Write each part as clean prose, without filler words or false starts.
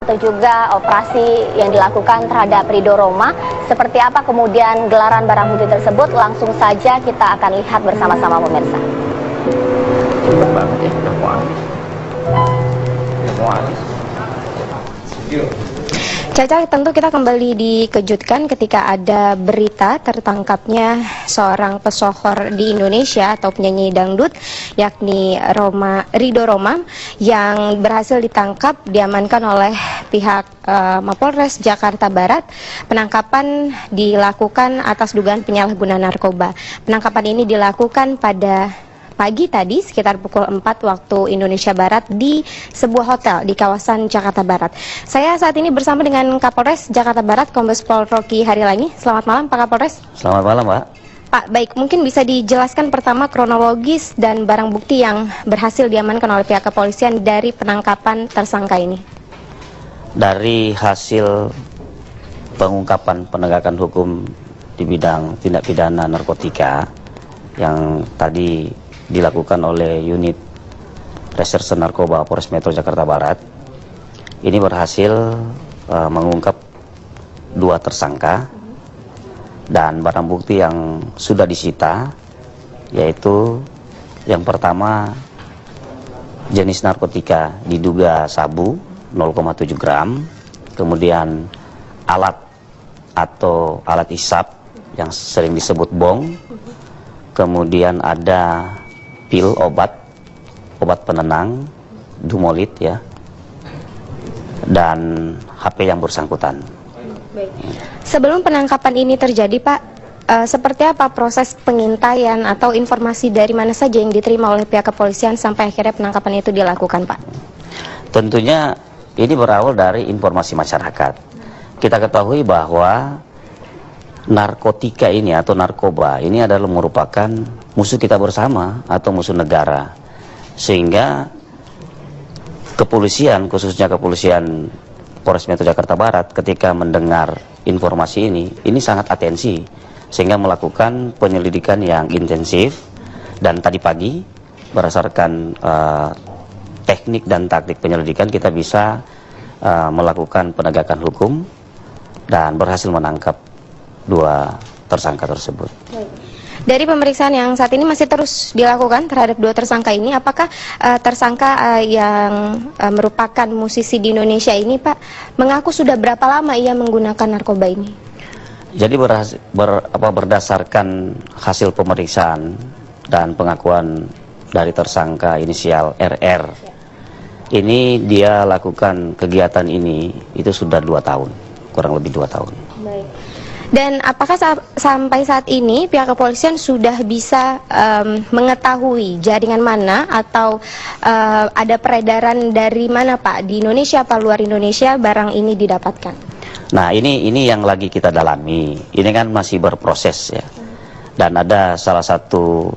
atau juga operasi yang dilakukan terhadap Ridho Roma. Seperti apa kemudian gelaran barang bukti tersebut, langsung saja kita akan lihat bersama-sama pemirsa. Cepet banget ya, udah mau habis. Caca, tentu kita kembali dikejutkan ketika ada berita tertangkapnya seorang pesohor di Indonesia atau penyanyi dangdut, yakni Ridho Roma, yang berhasil ditangkap, diamankan oleh pihak Mapolres Jakarta Barat. Penangkapan dilakukan atas dugaan penyalahgunaan narkoba. Penangkapan ini dilakukan pada pagi tadi sekitar pukul 4 waktu Indonesia Barat di sebuah hotel di kawasan Jakarta Barat. Saya saat ini bersama dengan Kapolres Jakarta Barat, Kombes Pol Rocky Harilangi. Selamat malam Pak Kapolres. Selamat malam Pak. Pak, baik, mungkin bisa dijelaskan pertama kronologis dan barang bukti yang berhasil diamankan oleh pihak kepolisian dari penangkapan tersangka ini. Dari hasil pengungkapan penegakan hukum di bidang tindak pidana narkotika yang tadi dilakukan oleh unit reserse narkoba Polres Metro Jakarta Barat, ini berhasil mengungkap 2 tersangka dan barang bukti yang sudah disita, yaitu yang pertama jenis narkotika diduga sabu 0,7 gram, kemudian alat atau alat isap yang sering disebut bong, kemudian ada pil obat penenang, Dumolit ya, dan HP yang bersangkutan. Baik. Sebelum penangkapan ini terjadi Pak, seperti apa proses pengintaian atau informasi dari mana saja yang diterima oleh pihak kepolisian sampai akhirnya penangkapan itu dilakukan Pak? Tentunya ini berawal dari informasi masyarakat. Kita ketahui bahwa narkotika ini atau narkoba ini adalah merupakan musuh kita bersama atau musuh negara, sehingga kepolisian, khususnya kepolisian Polres Metro Jakarta Barat, ketika mendengar informasi ini sangat atensi, sehingga melakukan penyelidikan yang intensif. Dan tadi pagi berdasarkan teknik dan taktik penyelidikan, kita bisa melakukan penegakan hukum dan berhasil menangkap 2 tersangka tersebut. Dari pemeriksaan yang saat ini masih terus dilakukan terhadap 2 tersangka ini, apakah tersangka yang merupakan musisi di Indonesia ini Pak mengaku sudah berapa lama ia menggunakan narkoba ini? Jadi berdasarkan hasil pemeriksaan dan pengakuan dari tersangka inisial RR, ini dia lakukan kegiatan ini itu sudah 2 tahun, kurang lebih 2 tahun. Baik. Dan apakah sampai saat ini pihak kepolisian sudah bisa mengetahui jaringan mana atau ada peredaran dari mana Pak, di Indonesia apa luar Indonesia barang ini didapatkan? Nah ini yang lagi kita dalami, ini kan masih berproses ya, dan ada salah satu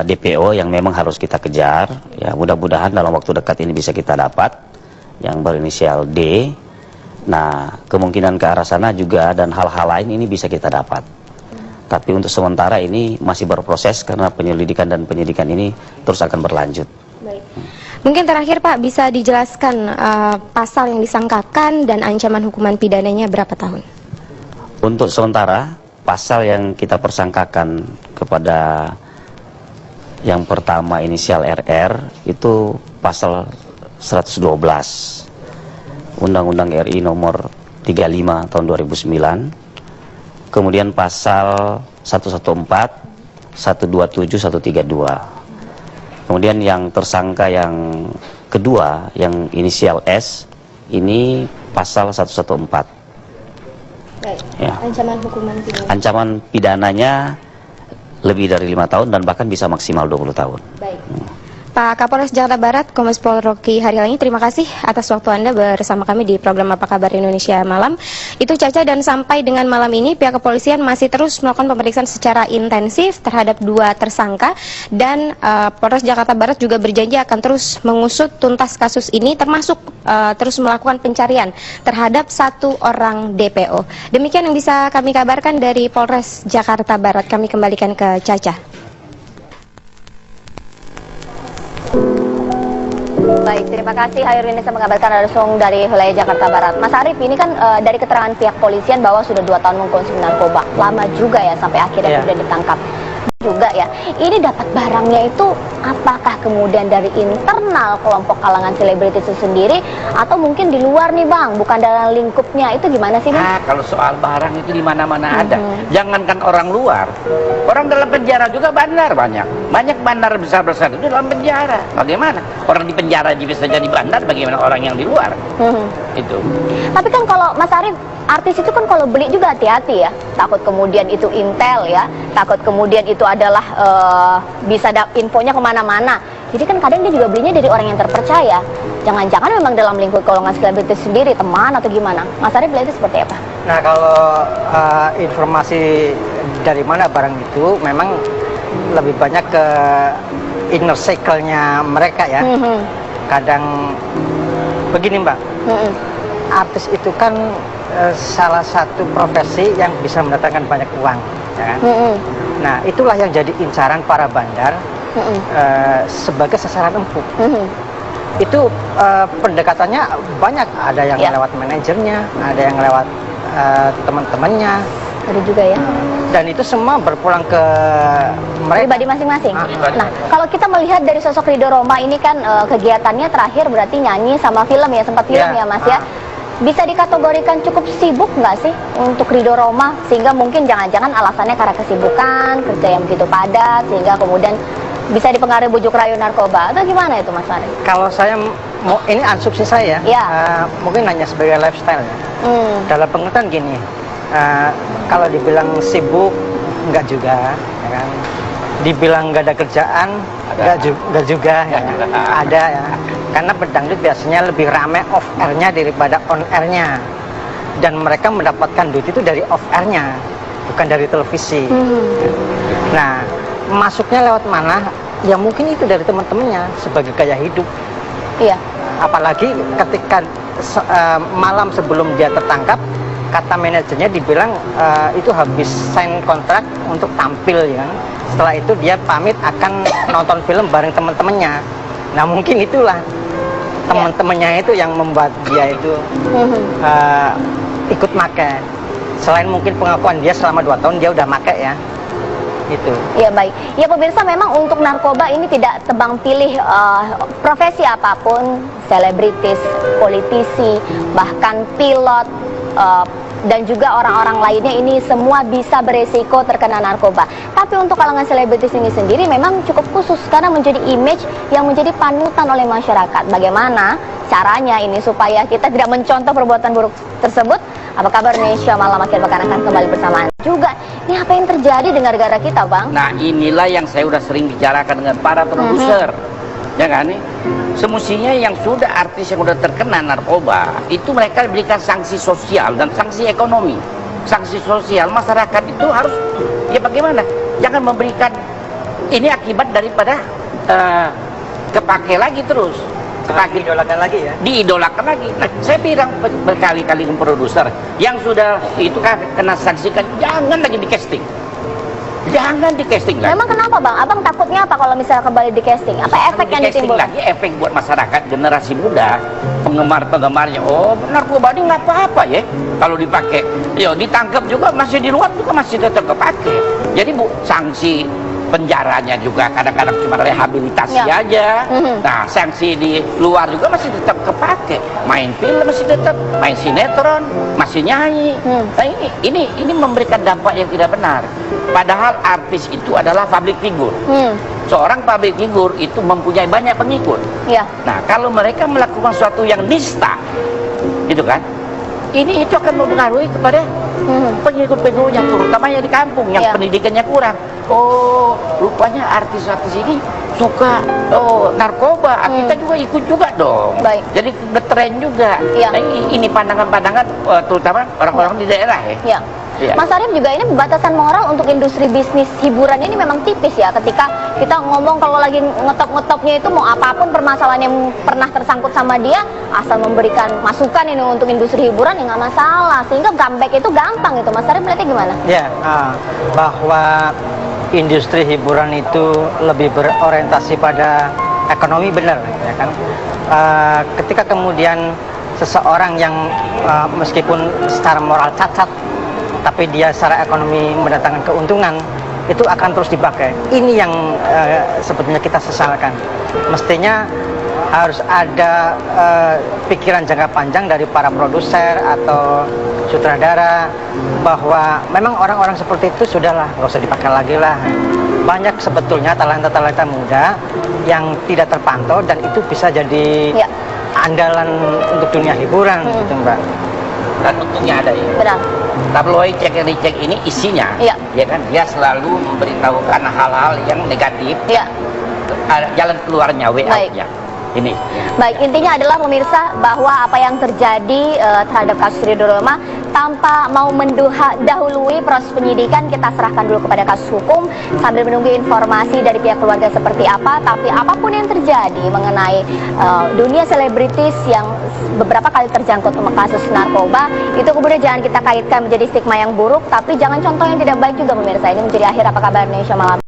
DPO yang memang harus kita kejar ya, mudah-mudahan dalam waktu dekat ini bisa kita dapat, yang berinisial D. Nah, kemungkinan ke arah sana juga dan hal-hal lain ini bisa kita dapat. Tapi untuk sementara ini masih berproses karena penyelidikan dan penyidikan ini terus akan berlanjut. Baik. Mungkin terakhir Pak, bisa dijelaskan pasal yang disangkakan dan ancaman hukuman pidananya berapa tahun? Untuk sementara, pasal yang kita persangkakan kepada yang pertama inisial RR itu pasal 112. Undang-Undang RI nomor 35 tahun 2009, kemudian pasal 114, 127, 132. Kemudian yang tersangka yang kedua, yang inisial S, ini pasal 114. Baik. Ya. Ancaman hukuman pidana. Ancaman pidananya lebih dari 5 tahun dan bahkan bisa maksimal 20 tahun. Baik. Pak Kapolres Jakarta Barat, Kombes Pol Rocky Harilangi, terima kasih atas waktu Anda bersama kami di program Apa Kabar Indonesia Malam. Itu Caca, dan sampai dengan malam ini pihak kepolisian masih terus melakukan pemeriksaan secara intensif terhadap 2 tersangka, dan Polres Jakarta Barat juga berjanji akan terus mengusut tuntas kasus ini, termasuk terus melakukan pencarian terhadap 1 orang DPO. Demikian yang bisa kami kabarkan dari Polres Jakarta Barat. Kami kembalikan ke Caca. Baik, terima kasih Hairunisa mengabarkan langsung dari wilayah Jakarta Barat. Mas Arief, ini kan dari keterangan pihak polisian bahwa sudah 2 tahun mengkonsumsi narkoba. Lama juga ya sampai akhirnya sudah ditangkap. Juga ya, ini dapat barangnya itu apakah kemudian dari internal kelompok kalangan selebritis itu sendiri atau mungkin di luar nih Bang, bukan dalam lingkupnya, itu gimana sih Bang? Kalau soal barang itu di mana-mana ada. Jangankan orang luar, orang dalam penjara juga bandar banyak bandar besar-besar itu dalam penjara. Bagaimana orang di penjara bisa jadi bandar, bagaimana orang yang di luar? Itu. Tapi kan kalau Mas Arief, artis itu kan kalau beli juga hati-hati ya, takut kemudian itu intel ya, takut kemudian itu adalah bisa infonya kemana-mana. Jadi kan kadang dia juga belinya dari orang yang terpercaya. Jangan-jangan memang dalam lingkup golongan selebritis sendiri, teman atau gimana? Mas Arief lihat itu seperti apa? Nah, kalau informasi dari mana barang itu memang lebih banyak ke inner circle-nya mereka ya. Kadang begini Mbak, artis itu kan salah satu profesi yang bisa mendatangkan banyak uang ya kan? Nah, itulah yang jadi incaran para bandar sebagai sasaran empuk. Itu pendekatannya banyak, ada yang lewat manajernya, ada yang lewat teman-temannya, ada juga ya. Dan itu semua berpulang ke mereka pribadi masing-masing. Nah, kalau kita melihat dari sosok Ridho Roma ini kan kegiatannya terakhir berarti nyanyi sama film ya, sempat film ya Mas ya. Bisa dikategorikan cukup sibuk nggak sih untuk Ridho Roma, sehingga mungkin jangan-jangan alasannya karena kesibukan, kerja yang begitu padat, sehingga kemudian bisa dipengaruhi bujuk rayu narkoba, atau gimana itu Mas Arief? Kalau saya mau, ini asumsi saya, mungkin hanya sebagai lifestyle ya. Dalam pengertian gini, kalau dibilang sibuk nggak juga, ya kan? Dibilang nggak ada kerjaan nggak juga, ya. Ada ya. Karena pedangdut biasanya lebih ramai off airnya daripada on airnya, dan mereka mendapatkan duit itu dari off airnya, bukan dari televisi. Nah, masuknya lewat mana? Ya mungkin itu dari teman-temannya sebagai gaya hidup. Iya. Apalagi ketika malam sebelum dia tertangkap, kata manajernya dibilang itu habis sign kontrak untuk tampil ya. Setelah itu dia pamit akan nonton film bareng teman-temannya. Nah, mungkin itulah teman-temannya itu yang membuat dia itu ikut make. Selain mungkin pengakuan dia selama 2 tahun dia udah make ya. Itu. Ya baik. Ya pemirsa, memang untuk narkoba ini tidak tebang pilih profesi apapun, selebritis, politisi, bahkan pilot, dan juga orang-orang lainnya, ini semua bisa beresiko terkena narkoba. Tapi untuk kalangan selebritis ini sendiri memang cukup khusus karena menjadi image yang menjadi panutan oleh masyarakat. Bagaimana caranya ini supaya kita tidak mencontoh perbuatan buruk tersebut? Apa kabar Indonesia Malam Akhir Pekan akan kembali bersama Anda juga. Ini apa yang terjadi dengan negara kita, Bang? Nah, inilah yang saya udah sering bicarakan dengan para produser. Ya kan nih? Semestinya yang sudah artis yang sudah terkena narkoba itu mereka diberikan sanksi sosial dan sanksi ekonomi. Sanksi sosial, masyarakat itu harus ya bagaimana? Jangan memberikan ini akibat daripada kepake lagi terus. diidolakan lagi ya. Diidolakan lagi. Nah, saya bilang berkali-kali ke produser yang sudah itu kan kena saksikan, jangan lagi di casting. Jangan di casting lagi. Memang kenapa Bang? Abang takutnya apa kalau misalnya kembali di casting? Apa efek yang ditimbulkan? Lagi efek buat masyarakat generasi muda, penggemar-penggemarnya. Oh, narkoba ini nggak apa-apa ya kalau dipakai. Yo, ditangkap juga masih di luar juga masih tetap kepake. Jadi bu, sanksi penjaranya juga kadang-kadang cuma rehabilitasi aja. Nah, sanksi di luar juga masih tetap kepake. Main film masih tetap, main sinetron, masih nyanyi. Nah, ini memberikan dampak yang tidak benar. Padahal artis itu adalah public figure. Seorang public figure itu mempunyai banyak pengikut. Nah, kalau mereka melakukan sesuatu yang nista, gitu kan? Itu akan mempengaruhi kepada pengikut-pengikutnya, terutama yang di kampung, yang pendidikannya kurang. Oh, rupanya artis-artis ini suka narkoba, kita juga ikut juga dong. Jadi ngetren juga. Nah, ini pandangan-pandangan terutama orang-orang di daerah ya. Mas Arief, juga ini batasan moral untuk industri bisnis hiburan ini memang tipis ya, ketika kita ngomong kalau lagi ngetop-ngetopnya itu mau apapun permasalahan yang pernah tersangkut sama dia, asal memberikan masukan ini untuk industri hiburan ya nggak masalah, sehingga comeback itu gampang gitu. Mas Arief melihatnya gimana? Ya, bahwa industri hiburan itu lebih berorientasi pada ekonomi, benar ya kan. ketika kemudian seseorang yang meskipun secara moral cacat, tapi dia secara ekonomi mendatangkan keuntungan, itu akan terus dipakai. Ini yang sebetulnya kita sesalkan. Mestinya harus ada pikiran jangka panjang dari para produser atau sutradara, bahwa memang orang-orang seperti itu sudahlah, nggak usah dipakai lagi lah. Banyak sebetulnya talenta-talenta muda yang tidak terpantau dan itu bisa jadi andalan untuk dunia hiburan, gitu Mbak. Dan untungnya ada ya. Benar. Tabloid Cek and Recheck ini isinya, ya kan, dia selalu memberitahukan hal-hal yang negatif. Ada jalan keluarnya, way out-nya. Ini. Baik, intinya adalah pemirsa bahwa apa yang terjadi terhadap kasus Ridho Roma, tanpa mau mendahului proses penyidikan, kita serahkan dulu kepada kasus hukum sambil menunggu informasi dari pihak keluarga seperti apa. Tapi apapun yang terjadi mengenai dunia selebritis yang beberapa kali terjangkut kasus narkoba, itu kemudian jangan kita kaitkan menjadi stigma yang buruk, tapi jangan contoh yang tidak baik juga pemirsa. Ini menjadi akhir Apa Kabar Indonesia Malam.